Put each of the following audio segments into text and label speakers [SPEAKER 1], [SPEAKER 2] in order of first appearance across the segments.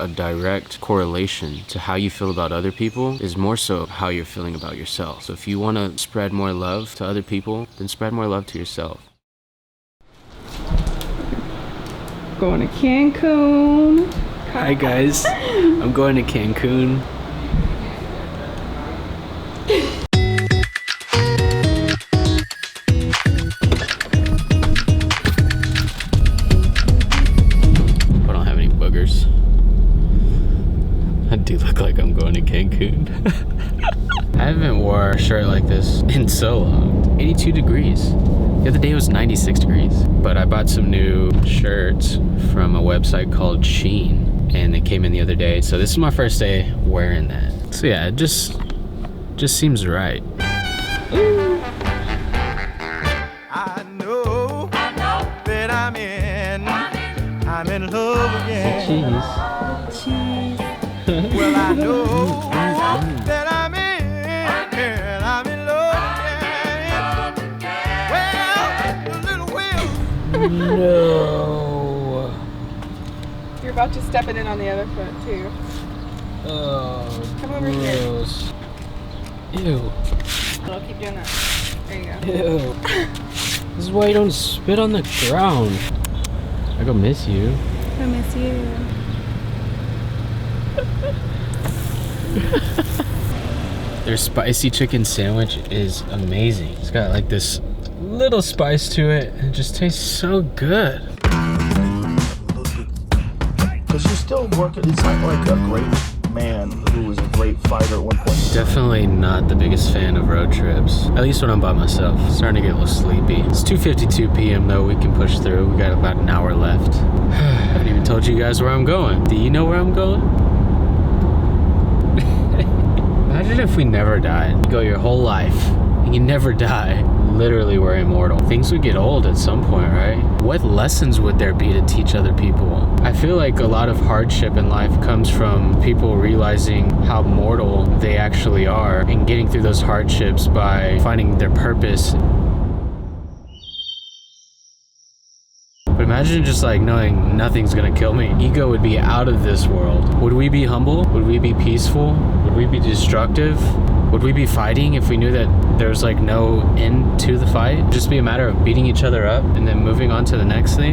[SPEAKER 1] a direct correlation to how you feel about other people is more so how you're feeling about yourself. So if you want to spread more love to other people, then spread more love to yourself.
[SPEAKER 2] Going to Cancun.
[SPEAKER 1] Hi guys, I'm going to Cancun. I don't have any boogers. I do look like I'm going to Cancun. I haven't wore a shirt like this in so long. 82 degrees. The other day it was 96 degrees. But I bought some new shirts from a website called Shein, and they came in the other day. So this is my first day wearing that. So yeah, it just seems right.
[SPEAKER 3] I know that I'm in love again.
[SPEAKER 1] Cheese.
[SPEAKER 3] Well, I know that I'm in love again. Well, a little will.
[SPEAKER 1] No.
[SPEAKER 2] You're about to step it in on the other foot too.
[SPEAKER 1] Oh,
[SPEAKER 2] Come over here.
[SPEAKER 1] gross. Ew.
[SPEAKER 2] I'll keep doing that. There you go.
[SPEAKER 1] Ew. This is why you don't spit on the ground. I go miss you.
[SPEAKER 2] I miss you.
[SPEAKER 1] Their spicy chicken sandwich is amazing. It's got like this little spice to it, and it just tastes so good.
[SPEAKER 4] Because you're still working, it's not like a great man who was a great fighter at one point.
[SPEAKER 1] Definitely not the biggest fan of road trips, at least when I'm by myself. Starting to get a little sleepy. It's 2:52 p.m. though, we can push through. We got about an hour left. I haven't even told you guys where I'm going. Do you know where I'm going? Imagine if we never died. You go your whole life and you never die. Literally, we're immortal. Things would get old at some point, right? What lessons would there be to teach other people? I feel like a lot of hardship in life comes from people realizing how mortal they actually are and getting through those hardships by finding their purpose. But imagine just like knowing nothing's gonna kill me. Ego would be out of this world. Would we be humble? Would we be peaceful? Would we be destructive? Would we be fighting if we knew that there's like no end to the fight? It'd just be a matter of beating each other up and then moving on to the next thing.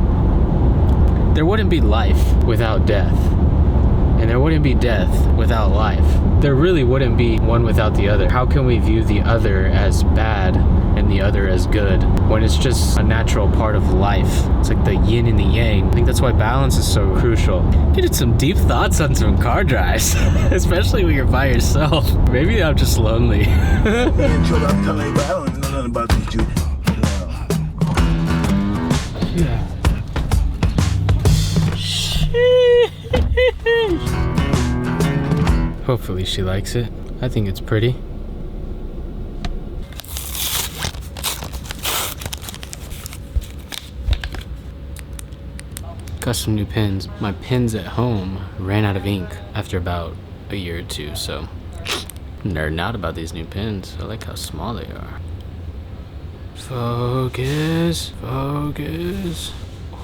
[SPEAKER 1] There wouldn't be life without death. And there wouldn't be death without life. There really wouldn't be one without the other. How can we view the other as bad and the other as good when it's just a natural part of life? It's like the yin and the yang. I think that's why balance is so crucial. Getting some deep thoughts on some car drives, especially when you're by yourself. Maybe I'm just lonely.
[SPEAKER 4] I'm telling you, I don't know nothing about these two.
[SPEAKER 1] Yeah. Hopefully she likes it. I think it's pretty. Got some new pens. My pens at home ran out of ink after about a year or two, so I'm nerding out about these new pens. I like how small they are. Focus, focus.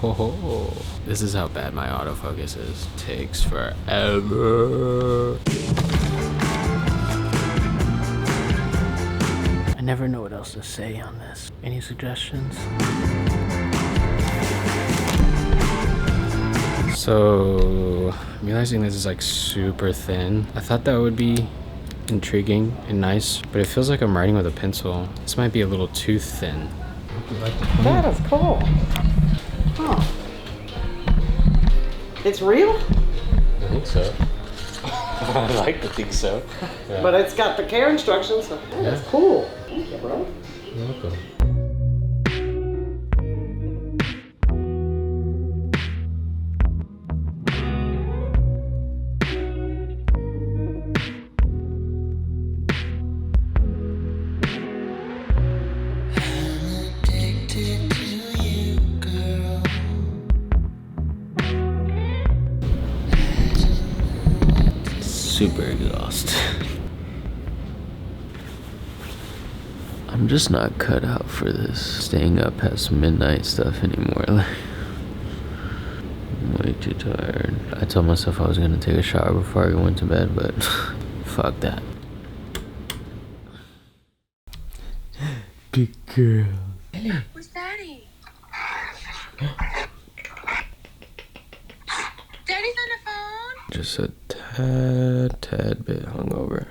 [SPEAKER 1] Oh, this is how bad my autofocus is. Takes forever. I never know what else to say on this. Any suggestions? So, I'm realizing this is like super thin. I thought that would be intriguing and nice, but it feels like I'm writing with a pencil. This might be a little too thin.
[SPEAKER 5] That is cool. Huh. It's real?
[SPEAKER 1] I think so. I like to think so. Yeah.
[SPEAKER 5] But it's got the care instructions, so that's cool. Thank you, bro.
[SPEAKER 1] You're welcome. Super exhausted. I'm just not cut out for this staying up past midnight stuff anymore. Like too tired. I told myself I was gonna take a shower before I went to bed, but fuck that. Good girl.
[SPEAKER 6] Where's Daddy? Daddy's on the phone?
[SPEAKER 1] Just a tad bit hungover.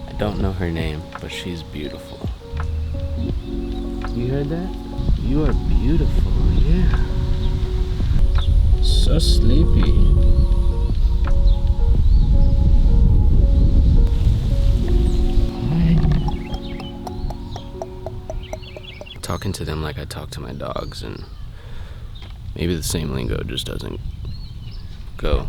[SPEAKER 1] I don't know her name, but she's beautiful. You heard that? You are beautiful, yeah. So sleepy. Talking to them like I talk to my dogs, and maybe the same lingo just doesn't go.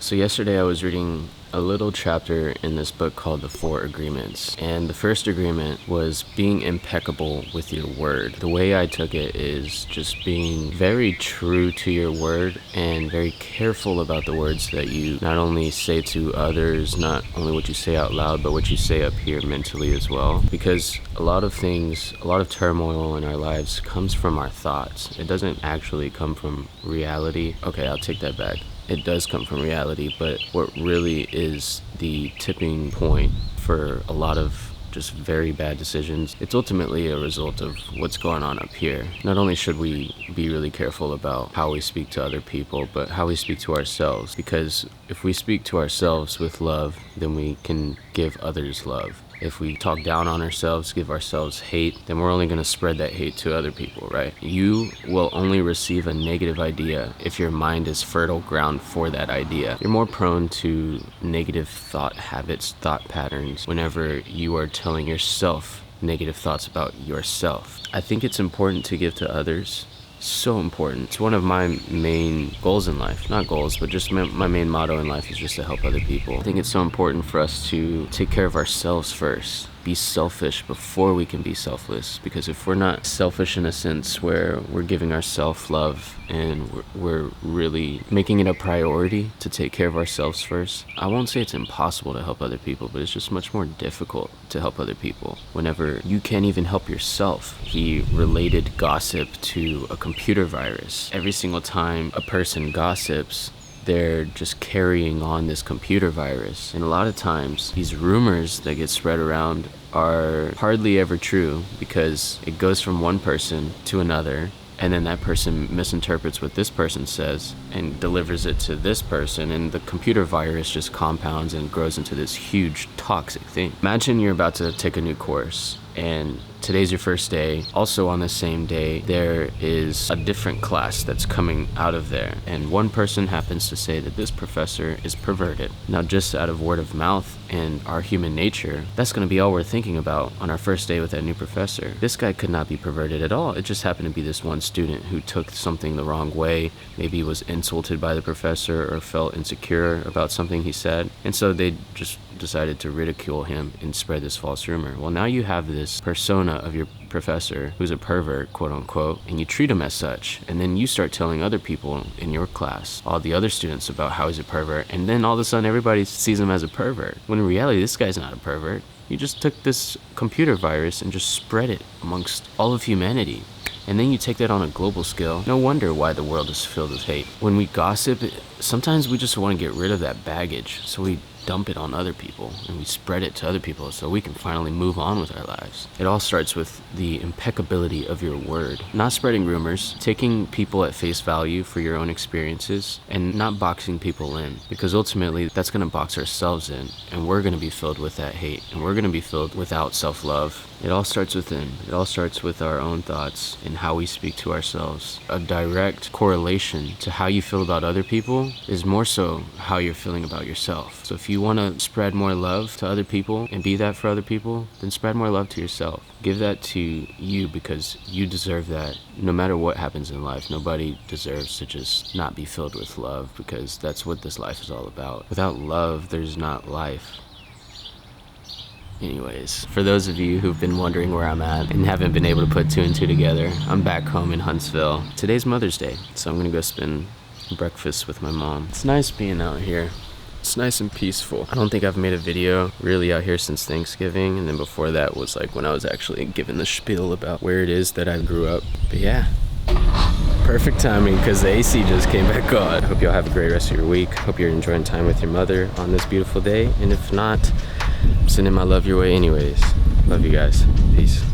[SPEAKER 1] So yesterday I was reading a little chapter in this book called The Four Agreements, and the first agreement was being impeccable with your word. The way I took it is just being very true to your word and very careful about the words that you not only say to others, not only what you say out loud, but what you say up here mentally as well. Because a lot of things, a lot of turmoil in our lives comes from our thoughts. It doesn't actually come from reality. Okay, I'll take that back. It does come from reality, but what really is the tipping point for a lot of just very bad decisions, it's ultimately a result of what's going on up here. Not only should we be really careful about how we speak to other people, but how we speak to ourselves, because if we speak to ourselves with love, then we can give others love. If we talk down on ourselves, give ourselves hate, then we're only going to spread that hate to other people, right? You will only receive a negative idea if your mind is fertile ground for that idea. You're more prone to negative thought habits, thought patterns, whenever you are telling yourself negative thoughts about yourself. I think it's important to give to others. So important. It's one of my main goals in life. Not goals, but just my main motto in life is just to help other people. I think it's so important for us to take care of ourselves first. Be selfish before we can be selfless, because if we're not selfish in a sense where we're giving ourselves love and we're really making it a priority to take care of ourselves first, I won't say it's impossible to help other people, but it's just much more difficult to help other people whenever you can't even help yourself. He related gossip to a computer virus. Every single time a person gossips, they're just carrying on this computer virus. And a lot of times, these rumors that get spread around are hardly ever true, because it goes from one person to another, and then that person misinterprets what this person says and delivers it to this person, and the computer virus just compounds and grows into this huge toxic thing. Imagine you're about to take a new course, and today's your first day. Also on the same day, there is a different class that's coming out of there, and one person happens to say that this professor is perverted. Now, just out of word of mouth and our human nature, that's going to be all we're thinking about on our first day with that new professor. This guy could not be perverted at all. It just happened to be this one student who took something the wrong way. Maybe was insulted by the professor or felt insecure about something he said, and so they just decided to ridicule him and spread this false rumor. Well, now you have this persona of your professor who's a pervert, quote unquote, and you treat him as such, and then you start telling other people in your class, all the other students, about how he's a pervert, and then all of a sudden everybody sees him as a pervert, when in reality this guy's not a pervert. You just took this computer virus and just spread it amongst all of humanity. And then you take that on a global scale. No wonder why the world is filled with hate. When we gossip, sometimes we just want to get rid of that baggage, so we dump it on other people and we spread it to other people so we can finally move on with our lives. It all starts with the impeccability of your word. Not spreading rumors, taking people at face value for your own experiences, and not boxing people in, because ultimately that's going to box ourselves in, and we're going to be filled with that hate, and we're going to be filled without self-love. It all starts within. It all starts with our own thoughts and how we speak to ourselves. A direct correlation to how you feel about other people is more so how you're feeling about yourself. So if you you want to spread more love to other people and be that for other people, then spread more love to yourself. Give that to you because you deserve that. No matter what happens in life, nobody deserves to just not be filled with love, because that's what this life is all about. Without love, there's not life. Anyways, for those of you who've been wondering where I'm at and haven't been able to put 2 and 2 together, I'm back home in Huntsville. Today's Mother's Day, so I'm gonna go spend breakfast with my mom. It's nice being out here. It's nice and peaceful. I don't think I've made a video really out here since Thanksgiving, and then before that was like when I was actually giving the spiel about where it is that I grew up. But yeah, perfect timing because the AC just came back on. I hope y'all have a great rest of your week. Hope you're enjoying time with your mother on this beautiful day, and if not, I'm sending my love your way anyways. Love you guys. Peace.